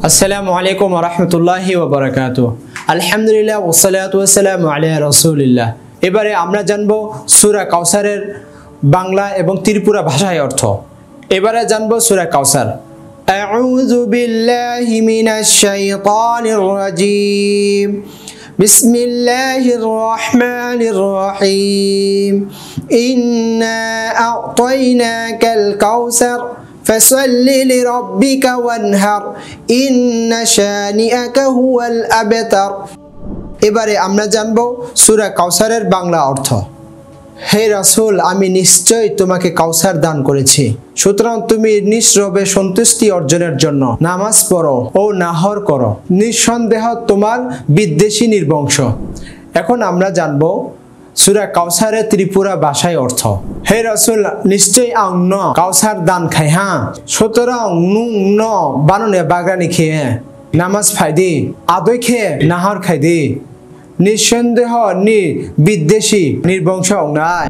আসসালামু আলাইকুম ওয়া রাহমাতুল্লাহি ওয়া বারাকাতুহু। আলহামদুলিল্লাহ ওয়াসসালাতু ওয়াসসালামু আলা রাসূলিল্লাহ। এবারে আমরা জানব সূরা কাউসারের বাংলা এবং ত্রিপুরা ভাষায় অর্থ। এবারে জানব সূরা কাউসার। আউযু বিল্লাহি মিনাশ শাইতানির রাজীম। বিসমিল্লাহির রহমানির রহিম। ইন্না আ'তাইনাকাল কাউসার ফাসাল্লি লিরাব্বিকা ওয়ানহার ইন্না শানিআকা হুয়াল আবতার। এবারে আমরা জানব সূরা কাউসারের বাংলা অর্থ। হে রাসূল, আমি নিশ্চয় তোমাকে কাউসার দান করেছি, সুতরাং তুমি নিজ রবের সন্তুষ্টি অর্জনের জন্য নামাজ পড়ো ও নাহর করো, নিঃসন্দেহ তোমার বিদ্বেষী নির্বংশ। এখন আমরা জানব সূরা কাউসারের ত্রিপুরা ভাষায় অর্থ। হে রাসূল, নিশ্চয় আং ন কাউসার দান খাই হ্যাঁ, সুতরাং নুং ন বাননে বাগানি খেয়ে নামাজ ফাইদি আদৈ খেয়ে নাহর খাইদি, নিঃসন্দেহ নি বিদ্বেষী নির্বংশ নাই।